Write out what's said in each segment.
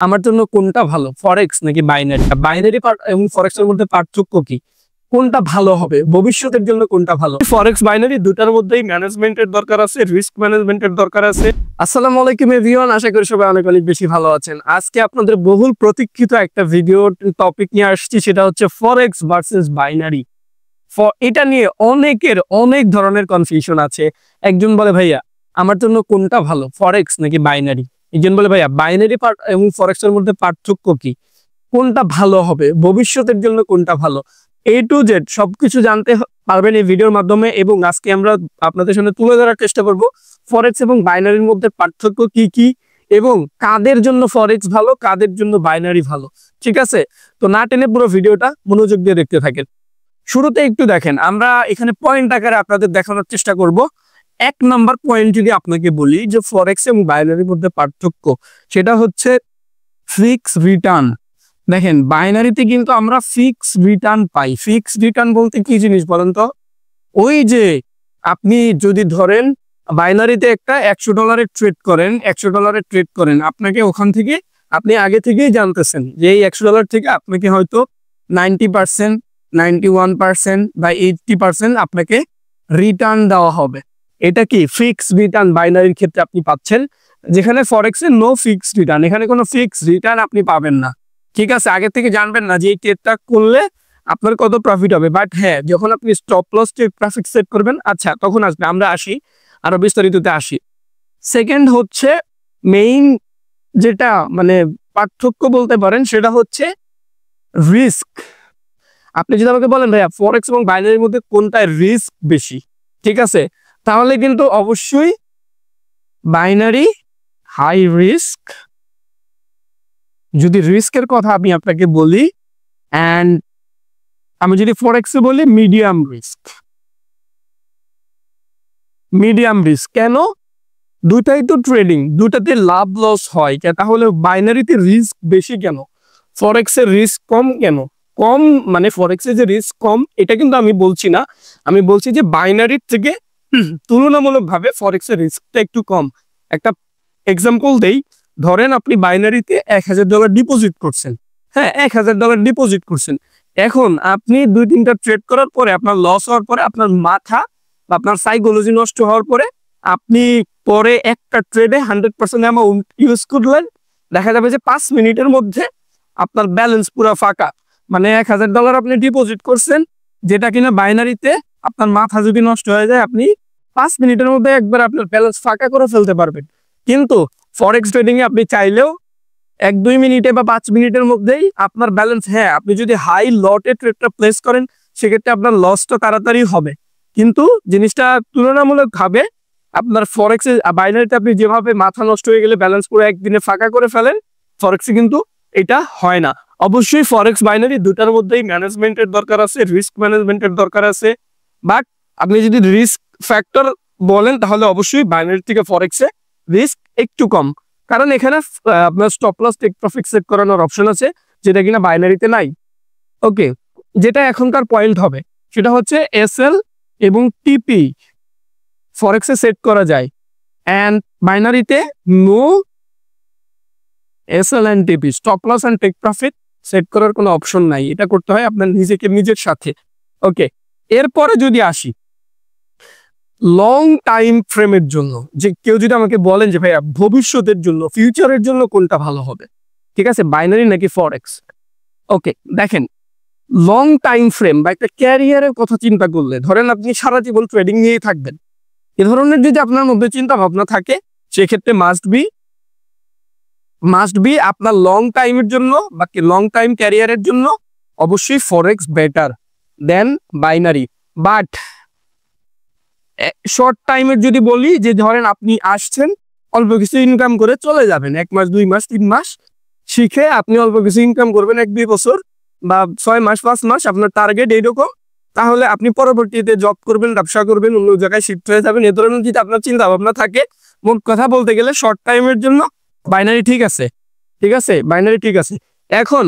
আমার জন্য কোনটা ভালো, ফরেক্স নাকি বাইনারি? বাইনারি এবং ফরেক্সের মধ্যে পার্থক্য কি? কোনটা ভালো হবে ভবিষ্যতের জন্য, কোনটা ভালো? ফরেক্স বাইনারি দুটার মধ্যেই ম্যানেজমেন্টের দরকার আছে, রিস্ক ম্যানেজমেন্টের দরকার আছে। আসসালামু আলাইকুম এভরিওয়ান, আশা করি সবাই অনেক অনেক বেশি ভালো আছেন। আজকে আপনাদের বহুল প্রতীক্ষিত একটা ভিডিও টপিক নিয়ে আসছি, সেটা হচ্ছে ফরেক্স ভার্সেস বাইনারি। এটা নিয়ে অনেকের অনেক ধরনের কনফিউশন আছে। একজন বলে ভাইয়া আমার জন্য কোনটা ভালো, ফরেক্স নাকি বাইনারি? একজন বলে ভাইয়া বাইনারি এবং ফরেক্স এর মধ্যে পার্থক্য কি, কোনটা ভালো হবে ভবিষ্যতের জন্য, কোনটা ভালো? A to Z সবকিছু জানতে পারবেন এই ভিডিওর মাধ্যমে। এবং আজকে আমরা আপনাদের সামনে তুলে ধরার চেষ্টা করব ফরেক্স এবং বাইনারির মধ্যে পার্থক্য কি কি, এবং কাদের জন্য ফরেক্স ভালো, কাদের জন্য বাইনারি ভালো। ঠিক আছে, তো না টেনে পুরো ভিডিওটা মনোযোগ দিয়ে দেখতে থাকেন। শুরুতে একটু দেখেন, আমরা এখানে পয়েন্ট আকারে আপনাদের দেখানোর চেষ্টা করব। এক নাম্বার পয়েন্ট যদি আপনাকে বলি যে ফরেক্স এবং বাইনারির মধ্যে পার্থক্য, সেটা হচ্ছে ফিক্স রিটার্ন। দেখেন বাইনারিতে কিন্তু আমরা ফিক্স রিটার্ন পাই। ফিক্স রিটার্ন বলতে কি জিনিস বলেন তো? ওই যে আপনি যদি ধরেন বাইনারিতে একটা $100 ট্রেড করেন, আপনাকে ওখান থেকে আপনি আগে থেকেই জানতেছেন যে এই $100 থেকে আপনাকে হয়তো 90%, 91% বা 80% আপনাকে রিটার্ন দেওয়া হবে। এটা কি ফিক্স রিটার্ন বাইনারির ক্ষেত্রে আপনি পাচ্ছেন, যেখানে ফরেক্সে নো ফিক্স রিটার্ন। এখানে কোনো ফিক্স রিটার্ন আপনি পাবেন না। ঠিক আছে, আগে থেকে জানবেন না যে এই ট্রেডটা করলে আপনার কত প্রফিট হবে, বাট হ্যাঁ যখন আপনি স্টপ লস ট্রাফিক সেট করবেন, আচ্ছা তখন আসবে। আমরা আরো বিস্তারিততে আসি। সেকেন্ড হচ্ছে মেইন যেটা মানে পার্থক্য বলতে পারেন, সেটা হচ্ছে রিস্ক। আপনি যদি আমাকে বলেন ভাইয়া ফরেক্স এবং বাইনারির মধ্যে কোনটায় রিস্ক বেশি, ঠিক আছে, তাহলে কিন্তু অবশ্যই বাইনারি হাই রিস্ক। যদি রিস্কের কথা আমি আপনাকে বলি, অ্যান্ড আমি যদি ফরেক্সে বলি মিডিয়াম রিস্ক। কেন? দুটাই তো ট্রেডিং, দুটাতে লাভ লস হয়, তাহলে বাইনারিতে রিস্ক বেশি কেন, ফরেক্সের রিস্ক কম কেন? কম মানে ফরেক্সে যে রিস্ক কম এটা কিন্তু আমি বলছি না, আমি বলছি যে বাইনারির থেকে তুলনামূলকভাবে ফরেক্সের রিস্কটা একটু কম। একটা এক্সাম্পল দেই, ধরেন আপনি বাইনারিতে $1000 ডিপোজিট করছেন। হ্যাঁ, $1000 ডিপোজিট করছেন। এখন আপনি 2-3টা ট্রেড করার পরে আপনার লস হওয়ার পরে আপনার মাথা বা আপনার সাইকোলজি নষ্ট হওয়ার পরে আপনি পরে একটা ট্রেডে 100% অ্যামাউন্ট ইউজ করলেন, দেখা যাবে যে 5 মিনিটের মধ্যে আপনার ব্যালেন্স পুরো ফাঁকা। মানে $1000 আপনি ডিপোজিট করছেন, যেটা কিনা বাইনারিতে আপনার মাথা যদি নষ্ট হয়ে যায় আপনি 5 মিনিটের মধ্যে একবার আপনার ব্যালেন্স ফাঁকা করে ফেলতে পারবেন। কিন্তু ফরেক্স ট্রেডিং এ আপনি চাইলেও 1-2 মিনিটে বা 5 মিনিটের মধ্যেই আপনার ব্যালেন্স, হ্যাঁ আপনি যদি হাই লটে ট্রেডটা প্লেস করেন সেক্ষেত্রে আপনার লসটা তাড়াতাড়ি হবে, কিন্তু জিনিসটা তুলনামূলকভাবে আপনার ফরেক্সে বাইনারিতে আপনি যেভাবে মাথা নষ্ট হয়ে গেলে ব্যালেন্স পুরো একদিনে ফাঁকা করে ফেলেন, ফরেক্সে কিন্তু এটা হয় না। অবশ্যই ফরেক্স বাইনারি দুটার মধ্যেই ম্যানেজমেন্টের দরকার আছে, রিস্ক ম্যানেজমেন্টের দরকার আছে। বাট আপনি যদি রিস্ক ফ্যাক্টর বলেন তাহলে অবশ্যই বাইনারি থেকে ফরেক্সে রিস্ক একটু কম, কারণ এখানে আপনার stop loss take profit set করানোর অপশন আছে, যেটা কিনা বাইনারিতে নাই। ওকে, যেটা এখনকার পয়েন্ট হবে সেটা হচ্ছে এসএল এবং টিপি ফরেক্সে সেট করা যায়, অ্যান্ড বাইনারিতে no SL and TP, stop loss and take profit set করার কোনো অপশন নাই। এটা করতে হয় আপনার নিজের সাথে। ওকে, এরপরে যদি আসি লং টাইম ফ্রেমের জন্য, যে কেউ যদি আমাকে বলেন যে ভাইয়া ভবিষ্যতের জন্য, ফিউচারের জন্য কোনটা ভালো হবে, ঠিক আছে, বাইনারি নাকি ফরেক্স? ওকে, দেখেন লং টাইম ফ্রেম বা একটা ক্যারিয়ারের কথা চিন্তা করলে, ধরেন আপনি সারা জীবন ট্রেডিং নিয়েই থাকবেন, এ ধরনের যদি আপনার মধ্যে চিন্তা ভাবনা থাকে, সেক্ষেত্রে মাস্ট বি আপনার লং টাইমের জন্য বা লং টাইম ক্যারিয়ারের জন্য অবশ্যই forex better than binary. But short টাইমের যদি বলি, যে ধরেন আপনি আসছেন অল্প কিছু ইনকাম করে চলে যাবেন, 1 মাস 2 মাস 3 মাস শিখে আপনি অল্প কিছু ইনকাম করবেন 1-2 বছর বা 6 মাস 5 মাস আপনার টার্গেট এইরকম, তাহলে আপনি পরবর্তীতে জব করবেন, ব্যবসা করবেন, অন্য জায়গায় শিফট হয়ে যাবেন। এ ধরনের যদি আপনার চিন্তা ভাবনা থাকে, মোট কথা বলতে গেলে শর্ট টাইমের জন্য বাইনারি ঠিক আছে, বাইনারি ঠিক আছে। এখন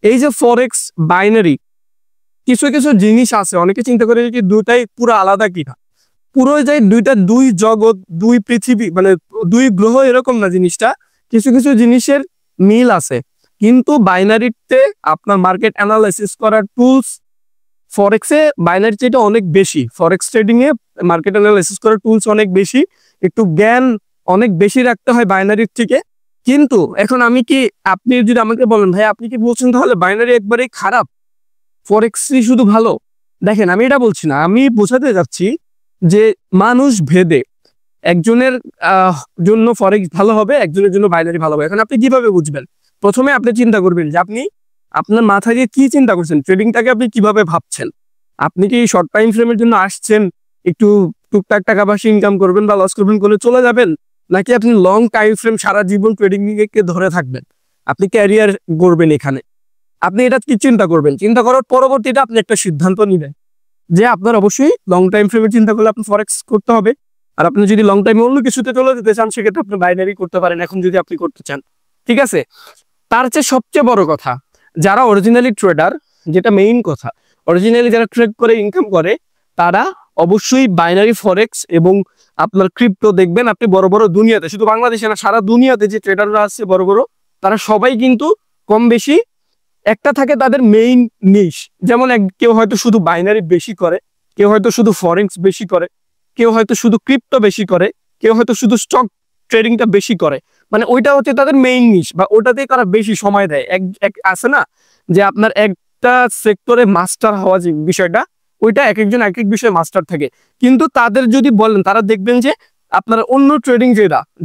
এই যে ফরেক্স বাইনারি, কিছু জিনিস আছে, অনেকে চিন্তা করে যে দুটাই পুরো আলাদা কিনা, পুরো যাই দুই জগৎ, দুই পৃথিবী, মানে দুই গ্রহ, এরকম না জিনিসটা। কিছু জিনিসের মিল আছে, কিন্তু বাইনারিতে আপনার মার্কেট অ্যানালাইসিস করার টুলস ফরেক্সে বাইনারি চেয়ে অনেক বেশি। Forex trading a market analysis করার টুলস অনেক বেশি, একটু জ্ঞান অনেক বেশি রাখতে হয় বাইনারির থেকে। কিন্তু এখন আমি কি, আপনি যদি আমাকে বলেন ভাই আপনি কি বলছেন তাহলে বাইনারি একবারেই খারাপ, ফরেক্সই শুধু ভালো? দেখেন আমি এটা বলছি না, আমি বোঝাতে যাচ্ছি যে মানুষ ভেদে একজনের জন্য ফরেক্স ভালো হবে, একজনের জন্য বাইনারি ভালো হবে। এখন আপনি কিভাবে বুঝবেন? প্রথমে আপনি চিন্তা করবেন যে আপনি আপনার মাথায় দিয়ে কি চিন্তা করছেন, ট্রেডিংটাকে আপনি কিভাবে ভাবছেন। আপনি কি শর্ট টাইম ফ্রেমের জন্য আসছেন, একটু টুকটাক টাকা পয়সা ইনকাম করবেন বা লস করবেন করে চলে যাবেন, নাকি আপনি লং টাইম ফ্রেম সারা জীবন ট্রেডিং কে ধরে থাকবেন, আপনি ক্যারিয়ার গড়বেন এখানে? আপনি এটা কি চিন্তা করবেন, চিন্তা করার পরবর্তীতে আপনি একটা সিদ্ধান্ত নিবেন যে আপনার অবশ্যই লং টাইম ফ্রেমের চিন্তা করলে আপনি ফরেক্স করতে হবে। আর আপনি যদি লং টাইমে অন্য কিছুতে চলে যেতে চান সেক্ষেত্রে আপনি বাইনারি করতে পারেন এখন যদি আপনি করতে চান, ঠিক আছে? তার চেয়ে সবচেয়ে বড় কথা, যারা অরিজিনালি ট্রেডার, যেটা মেইন কথা, অরিজিনালি যারা ট্রেড করে ইনকাম করে তারা অবশ্যই বাইনারি ফরেক্স এবং আপনার ক্রিপ্টো দেখবেন আপনি বড় বড় দুনিয়াতে, শুধু বাংলাদেশে না সারা দুনিয়াতে যে ট্রেডাররা আছে বড় বড়, তারা সবাই কিন্তু কম বেশি একটা থাকে তাদের মেইন নিশ। যেমন কেউ হয়তো শুধু বাইনারি বেশি করে, কেউ হয়তো শুধু ফরেক্স বেশি করে, কেউ হয়তো শুধু ক্রিপ্টো বেশি করে, কেউ হয়তো শুধু স্টক ট্রেডিংটা বেশি করে। মানে ওইটা হচ্ছে তাদের মেইন নিশ, বা ওটাতেই তারা বেশি সময় দেয়। এক আছে না যে আপনার একটা সেক্টরে মাস্টার হওয়া যে বিষয়টা, ওইটা এক একজন এক এক বিষয়ে মাস্টার থাকে। কিন্তু তাদের যদি বলেন, তারা দেখবেন যে আপনার অন্য ট্রেডিং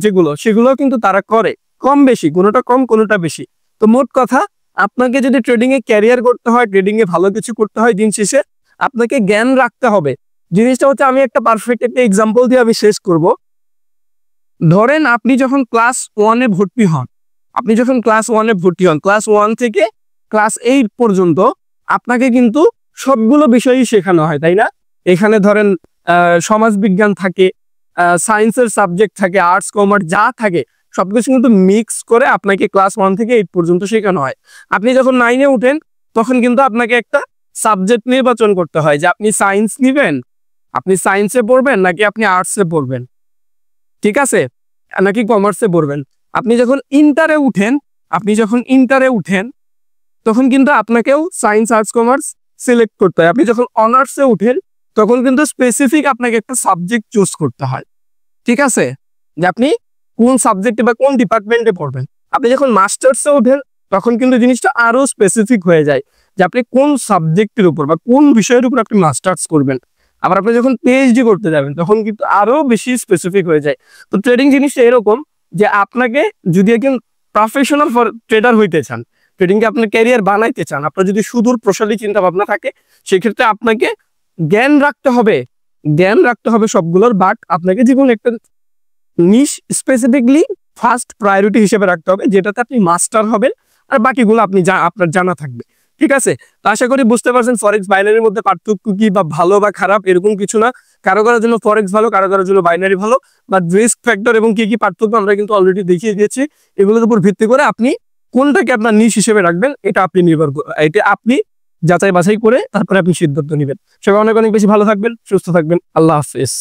যেগুলো সেগুলো কিন্তু তারা করে কম বেশি, কোনোটা কম কোনোটা বেশি। তো মোট কথা, আপনাকে যদি ট্রেডিং এ ক্যারিয়ার করতে হয়, ট্রেডিং এ ভালো কিছু করতে হয়, দিন শেষে আপনাকে জ্ঞান রাখতে হবে। জিনিসটা হচ্ছে, আমি একটা পারফেক্ট একটা এক্সাম্পল দিয়ে আমি শেষ করব। ধরেন আপনি যখন ক্লাস 1-এ ভর্তি হন, ক্লাস 1 থেকে ক্লাস 8 পর্যন্ত আপনাকে কিন্তু সবগুলো বিষয়ই শেখানো হয়, তাই না? এখানে ধরেন সমাজবিজ্ঞান থাকে, সায়েন্সের সাবজেক্ট থাকে, আর্টস কমার্স যা থাকে সবকিছু কিন্তু মিক্স করে আপনাকে ক্লাস 1 থেকে 8 পর্যন্ত শেখানো হয়। আপনি যখন 9-এ উঠেন তখন কিন্তু আপনাকে একটা সাবজেক্ট নির্বাচন করতে হয় যে আপনি সায়েন্স নিবেন, আপনি সায়েন্সে পড়বেন নাকি আপনি আর্টসে পড়বেন, ঠিক আছে, নাকি কমার্সে পড়বেন। আপনি যখন ইন্টারে উঠেন তখন কিন্তু আপনাকেও সায়েন্স আর্টস কমার্স সিলেক্ট করতে হয়। আপনি যখন অনার্সে উঠেন তখন কিন্তু স্পেসিফিক আপনাকে একটা সাবজেক্ট চুজ করতে হয়, ঠিক আছে, যে আপনি কোন সাবজেক্টে বা কোন ডিপার্টমেন্টে পড়বেন। আপনি যখন মাস্টার্সে ওঠেন তখন কিন্তু জিনিসটা আরো স্পেসিফিক হয়ে যায় যে আপনি কোন সাবজেক্টের উপর বা কোন বিষয়ের উপর আপনি মাস্টার্স করবেন। আবার আপনি যখন পিএইচডি করতে যাবেন তখন কিন্তু আরো বেশি স্পেসিফিক হয়ে যায়। তো ট্রেডিং জিনিসটা এরকম যে আপনাকে যদি একজন প্রফেশনাল ট্রেডার হইতে চান, ট্রেডিংকে আপনার ক্যারিয়ার বানাইতে চান, আপনার যদি সুদূর প্রসারী চিন্তা ভাবনা থাকে, সেক্ষেত্রে আপনাকে জ্ঞান রাখতে হবে সবগুলোর। বাট আপনাকে জীবন একটা নিশ স্পেসিফিকলি ফার্স্ট প্রায়োরিটি হিসেবে রাখতে হবে, যেটাতে আপনি মাস্টার হবেন, আর বাকিগুলো আপনার জানা থাকবে, ঠিক আছে? তো আশা করি বুঝতে পারছেন ফরেক্স বাইনারির মধ্যে পার্থক্য কি, বা ভালো বা খারাপ এরকম কিছু না। কারো কারোর জন্য ফরেক্স ভালো, কারো কারোর জন্য বাইনারি ভালো, বা রিস্ক ফ্যাক্টর এবং কি কি পার্থক্য আমরা কিন্তু অলরেডি দেখিয়ে দিয়েছি। এগুলোর উপর ভিত্তি করে আপনি কোনটাকে আপনার নিশ হিসেবে রাখবেন এটা আপনি যাচাই বাছাই করে তারপরে আপনি সিদ্ধান্ত নেবেন। সবাই অনেক অনেক বেশি ভালো থাকবেন, সুস্থ থাকবেন। আল্লাহ হাফেজ।